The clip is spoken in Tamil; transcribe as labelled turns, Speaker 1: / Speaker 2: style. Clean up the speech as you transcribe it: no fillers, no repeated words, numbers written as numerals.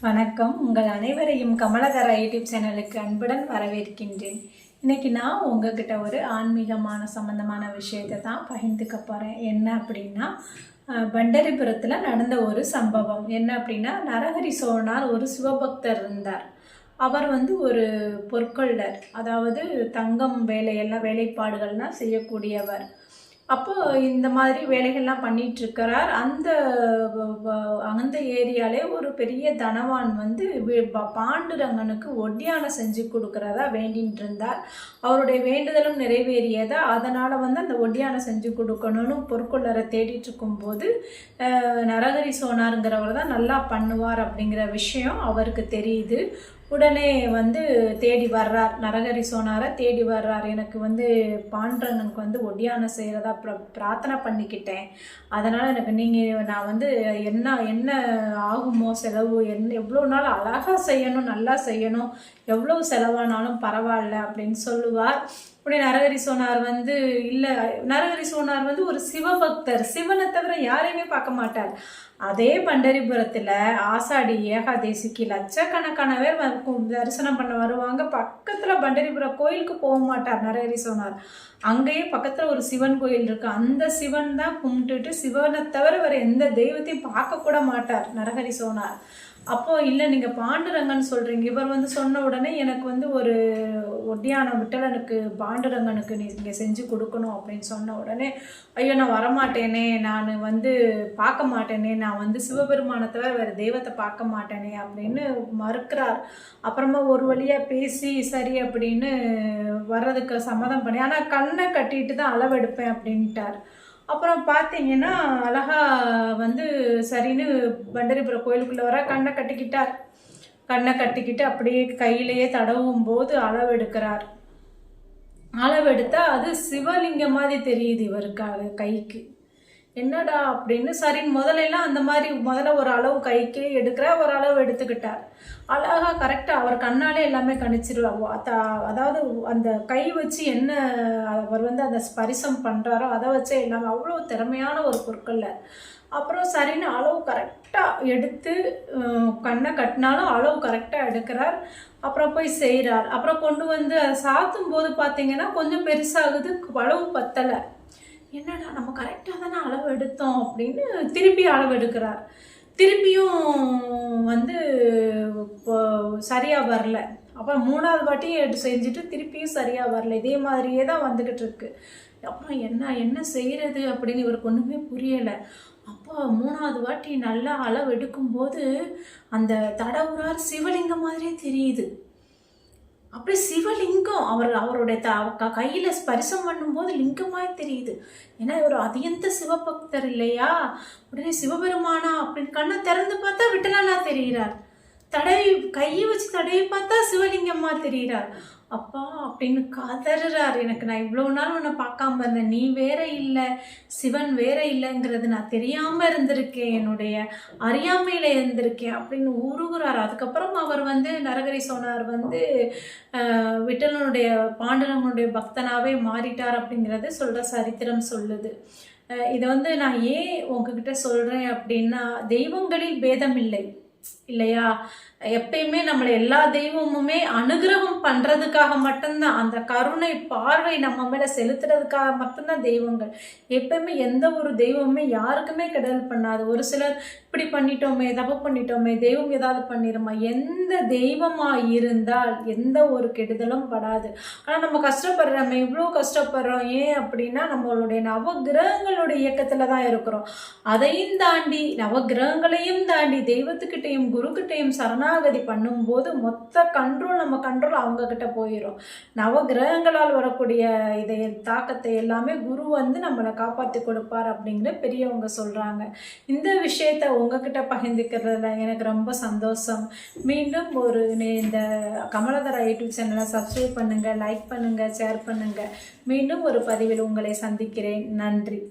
Speaker 1: வணக்கம். உங்கள் அனைவரையும் கமலதரா யூடியூப் சேனலுக்கு அன்புடன் வரவேற்கின்றேன். இன்னைக்கு நான் உங்ககிட்ட ஒரு ஆன்மீகமான சம்பந்தமான விஷயத்தை தான் பகிர்ந்துக்க போகிறேன். என்ன அப்படின்னா, பண்டரிபுரத்தில் நடந்த ஒரு சம்பவம். என்ன அப்படின்னா, நரஹரி சோழனார் ஒரு சிவபக்தர் இருந்தார். அவர் ஒரு பொற்கொள்ளர், அதாவது தங்கம் வேலையெல்லாம் வேலைப்பாடுகள்லாம் செய்யக்கூடியவர். அப்போ இந்த மாதிரி வேலைகள்லாம் பண்ணிட்டு இருக்கிறார். அந்த ஏரியாலே ஒரு பெரிய தனவான் பாண்டுரங்கனுக்கு ஒட்டியானம் செஞ்சு கொடுக்கறதா வேண்டிட்டு இருந்தார். அவருடைய வேண்டுதலும் நிறைவேறியதா. அதனால அந்த ஒட்டியானம் செஞ்சு கொடுக்கணும்னு பொற்கொள்ளரை தேடிட்டு இருக்கும்போது நரஹரி சோனாருங்கிறவர் தான் நல்லா பண்ணுவார் அப்படிங்கிற விஷயம் அவருக்கு தெரியுது. உடனே தேடி வர்றார், நரஹரி சோனாரை தேடி வர்றார். எனக்கு பாண்டுரங்கனுக்கு ஒட்டியானம் செய்கிறதா பிரார்த்தனை பண்ணிக்கிட்டேன். அதனால் எனக்கு நான் என்ன என்ன ஆகுமோ செலவு, எவ்வளோ நாள் அழகாக செய்யணும், நல்லா செய்யணும், எவ்வளோ செலவானாலும் பரவாயில்ல அப்படின்னு சொல்லுவார். உடனே நரஹரி சோனார் இல்லை, நரஹரி சோனார் ஒரு சிவபக்தர், சிவனை தவிர யாரையுமே பார்க்க மாட்டார். அதே பண்டரிபுரத்தில் ஆசாடி ஏகாதேசிக்கு லட்சக்கணக்கான பேர் தரிசனம் பண்ண வருவாங்க. பக்கத்தில் பண்டரிபுரம் கோயிலுக்கு போக மாட்டார் நரஹரி சோனார். அங்கேயே பக்கத்தில் ஒரு சிவன் கோயில் இருக்கு. அந்த சிவன் தான் கும்பிட்டுட்டு சிவனை தவிர வேறு எந்த தெய்வத்தையும் பார்க்க கூட மாட்டார் நரஹரி சோனார். அப்போ இல்லை, நீங்கள் பாண்டுரங்கன் சொல்கிறீங்க. இவர் சொன்ன உடனே எனக்கு ஒரு ஒட்டியானம் விட்டலனுக்கு பாண்டுரங்கனுக்கு நீங்கள் செஞ்சு கொடுக்கணும் அப்படின்னு சொன்ன உடனே, ஐயோ நான் வரமாட்டேனே, நான் பார்க்க மாட்டேனே, நான் சிவபெருமானை தவிர வேறு தெய்வத்தை பார்க்க மாட்டேனே அப்படின்னு மறுக்கிறார். அப்புறமா ஒரு வழியாக பேசி சரி அப்படின்னு வர்றதுக்கு சம்மதம் பண்ணி, ஆனால் கண்ணை கட்டிட்டு தான் அளவெடுப்பேன் அப்படின்ட்டார். அப்புறம் பார்த்தீங்கன்னா அழகா சரின்னு பண்டரிபுரம் கோயிலுக்குள்ளே வர கண்ணை கட்டிக்கிட்டார். கண்ணை கட்டிக்கிட்டு அப்படியே கையிலேயே தடவும் போது அளவெடுக்கிறார். அளவெடுத்தா அது சிவலிங்கம் மாதிரி தெரியுது இவருக்கு கைக்கு. என்னடா அப்படின்னு சரின்னு முதலெல்லாம் அந்த மாதிரி முதல்ல ஒரு அளவு கைக்கே எடுக்கிறார், ஒரு அளவு எடுத்துக்கிட்டார். அழகா கரெக்டாக அவர் கண்ணாலே எல்லாமே கணிச்சிருவார். அதாவது அந்த கை வச்சு என்ன அவர் அந்த ஸ்பரிசம் பண்ணுறாரோ அதை வச்சே எல்லாமே அவ்வளோ திறமையான ஒரு பொருட்கள்ல. அப்புறம் சரின்னு அளவு கரெக்டாக எடுத்து கண்ணை கட்டினாலும் அளவு கரெக்டாக எடுக்கிறார். அப்புறம் போய் செய்கிறார். அப்புறம் கொண்டு அதை சாத்தும் போது பார்த்தீங்கன்னா கொஞ்சம் பெருசாகுது, அளவு பத்தலை. என்னடா நம்ம கரெக்டாக தானே அளவு எடுத்தோம் அப்படின்னு திருப்பி அளவு எடுக்கிறார். திருப்பியும் சரியாக வரல. அப்புறம் 3வது வாட்டியும் செஞ்சுட்டு திருப்பியும் சரியாக வரல. இதே மாதிரியே தான் வந்துக்கிட்டு இருக்கு. அப்புறம் என்ன செய்கிறது அப்படின்னு இவருக்கு ஒன்றுமே புரியலை. அப்போ 3வது வாட்டி நல்லா அளவு எடுக்கும்போது அந்த தடவுறார் சிவலிங்கம் மாதிரியே தெரியுது. அப்படி சிவலிங்கம் அவருடைய கையில் ஸ்பரிசம் பண்ணும்போது லிங்கமாய் தெரியுது. ஏன்னா இவர் அதியந்த சிவபக்தர் இல்லையா. உடனே சிவபெருமானா அப்படின்னு கண்ணை திறந்து பார்த்தா விட்டலானா தெரிகிறார். கையை வச்சு தடவி பார்த்தா சிவலிங்கம்மா தெரிகிறார். அப்பா அப்படின்னு கதறார். எனக்கு நான் இவ்வளோ நாள் உன்னை பார்க்காம இருந்தேன், நீ வேற இல்லை, சிவன் வேற இல்லைங்கிறது நான் தெரியாமல் இருந்திருக்கேன், என்னுடைய அறியாமையில் இருந்திருக்கேன் அப்படின்னு உருகுறார். அதுக்கப்புறம் அவர் நரஹரி சோனார் விட்டலனுடைய பாண்டுரங்கனுடைய பக்தனாகவே மாறிட்டார் அப்படிங்கிறது சொல்கிற சரித்திரம் சொல்லுது. இதை நான் ஏன் உங்ககிட்ட சொல்கிறேன் அப்படின்னா, தெய்வங்களில் பேதம் இல்லை இல்லையா. எப்பயுமே நம்மளை எல்லா தெய்வமுமே அனுகிரகம் பண்றதுக்காக மட்டும்தான், அந்த கருணை பார்வை நம்ம மேல செலுத்துறதுக்காக மட்டும்தான் தெய்வங்கள். எப்பயுமே எந்த ஒரு தெய்வமுமே யாருக்குமே கெடுதல் பண்ணாது. ஒரு சிலர் இப்படி பண்ணிட்டோமே, தப்பு பண்ணிட்டோமே, தெய்வம் ஏதாவது பண்ணிடுமா, எந்த தெய்வமா இருந்தால் எந்த ஒரு கெடுதலும் படாது. ஆனா நம்ம கஷ்டப்படுறோம், நம்ம இவ்வளோ கஷ்டப்படுறோம் ஏன் அப்படின்னா நம்மளுடைய நவகிரகங்களுடைய இயக்கத்துல தான் இருக்கிறோம். அதையும் தாண்டி நவகிரகங்களையும் தாண்டி தெய்வத்துக்கிட்டையும் குருக்கிட்டையும் சரணாகதி பண்ணும்போது மொத்த நம்ம கண்ட்ரோல் அவங்க கிட்ட போயிடும். நவகிரகங்களால் வரக்கூடிய தாக்கத்தை எல்லாமே குரு நம்மளை காப்பாற்றி கொடுப்பார் அப்படிங்கிற பெரியவங்க சொல்றாங்க. இந்த விஷயத்த உங்ககிட்ட பகிர்ந்துக்கிறதுல எனக்கு ரொம்ப சந்தோஷம். மீண்டும் இந்த கமலதரா யூடியூப் சேனலை சப்ஸ்கிரைப் பண்ணுங்க, லைக் பண்ணுங்க, ஷேர் பண்ணுங்க. மீண்டும் ஒரு பதிவில் உங்களை சந்திக்கிறேன். நன்றி.